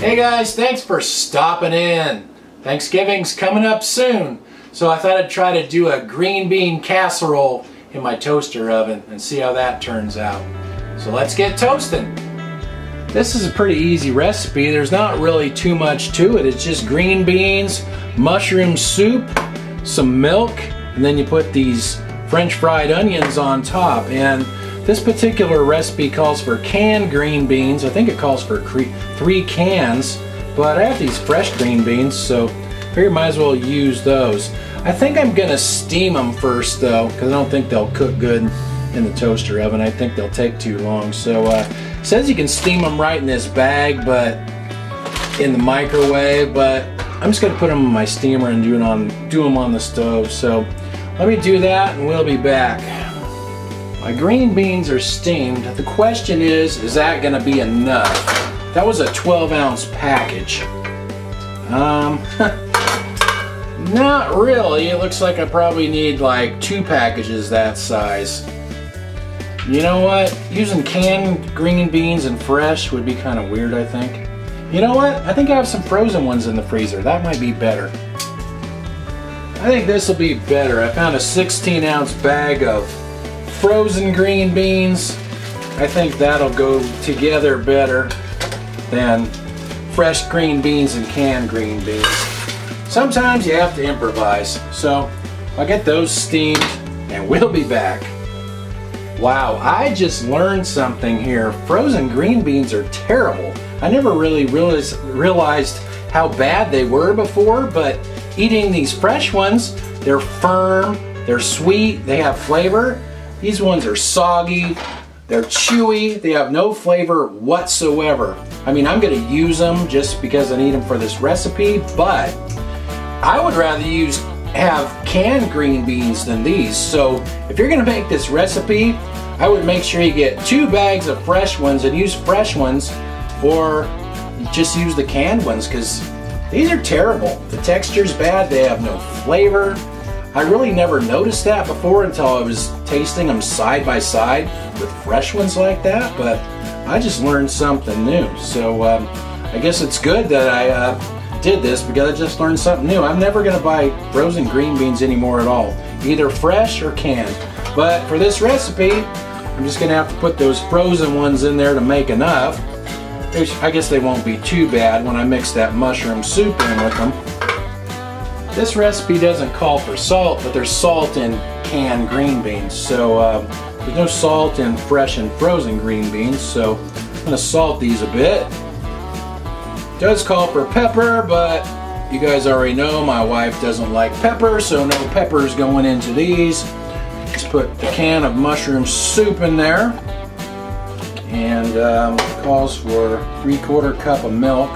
Hey guys, thanks for stopping in. Thanksgiving's coming up soon, so I thought I'd try to do a green bean casserole in my toaster oven and see how that turns out. So let's get toasting. This is a pretty easy recipe. There's not really too much to it. It's just green beans, mushroom soup, some milk, and then you put these French fried onions on top. And this particular recipe calls for canned green beans. I think it calls for 3 cans, but I have these fresh green beans, so I figure I might as well use those. I think I'm gonna steam them first though, because I don't think they'll cook good in the toaster oven. I think they'll take too long. So it says you can steam them right in this bag, but in the microwave, but I'm just gonna put them in my steamer and do them on the stove. So let me do that and we'll be back. My green beans are steamed. The question is that gonna be enough? That was a 12-ounce package. Not really. It looks like I probably need like 2 packages that size. You know what? Using canned green beans and fresh would be kind of weird, I think. You know what? I think I have some frozen ones in the freezer. That might be better. I think this will be better. I found a 16-ounce bag of frozen green beans. I think that'll go together better than fresh green beans and canned green beans. Sometimes you have to improvise. So I'll get those steamed and we'll be back. Wow, I just learned something here. Frozen green beans are terrible. I never really realized how bad they were before, but eating these fresh ones, they're firm, they're sweet, they have flavor. These ones are soggy, they're chewy, they have no flavor whatsoever. I mean, I'm gonna use them just because I need them for this recipe, but I would rather have canned green beans than these. So if you're gonna make this recipe, I would make sure you get 2 bags of fresh ones and use fresh ones, or just use the canned ones, because these are terrible. The texture's bad, they have no flavor. I really never noticed that before until I was tasting them side by side with fresh ones like that, but I just learned something new. So I guess it's good that I did this, because I just learned something new. I'm never gonna buy frozen green beans anymore at all, either fresh or canned. But for this recipe, I'm just gonna have to put those frozen ones in there to make enough. I guess they won't be too bad when I mix that mushroom soup in with them. This recipe doesn't call for salt, but there's salt in canned green beans. So there's no salt in fresh and frozen green beans, so I'm gonna salt these a bit. It does call for pepper, but you guys already know my wife doesn't like pepper, so no peppers going into these. Just put the can of mushroom soup in there, and calls for 3/4 cup of milk.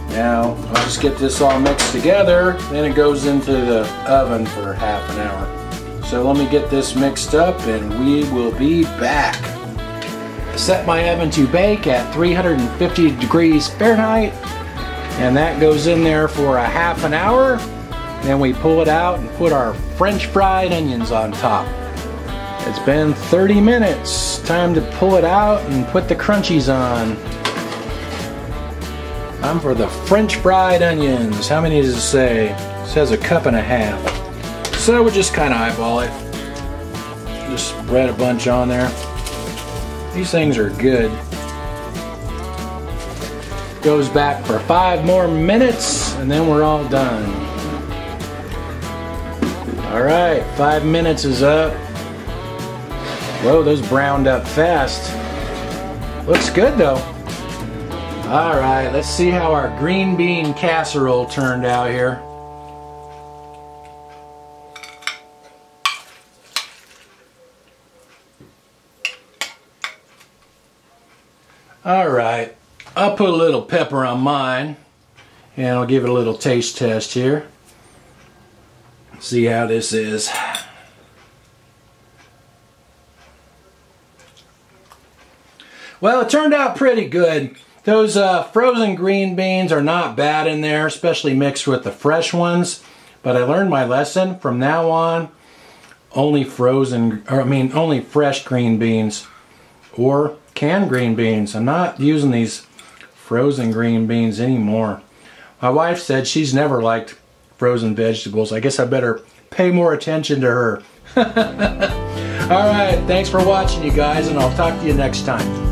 Now I'll just get this all mixed together, then it goes into the oven for half an hour. So let me get this mixed up and we will be back. I set my oven to bake at 350 degrees Fahrenheit, and that goes in there for a half an hour. Then we pull it out and put our French fried onions on top. It's been 30 minutes. Time to pull it out and put the crunchies on. I'm for the French fried onions. How many does it say? It says 1.5 cups. So we'll just kind of eyeball it. Just spread a bunch on there. These things are good. Goes back for 5 more minutes and then we're all done. Alright, 5 minutes is up. Whoa, those browned up fast. Looks good though. Alright, let's see how our green bean casserole turned out here. Alright, I'll put a little pepper on mine, and I'll give it a little taste test here. See how this is. Well, it turned out pretty good. Those frozen green beans are not bad in there, especially mixed with the fresh ones. But I learned my lesson. From now on, only only fresh green beans or canned green beans. I'm not using these frozen green beans anymore. My wife said she's never liked frozen vegetables. I guess I better pay more attention to her. Alright, thanks for watching, you guys, and I'll talk to you next time.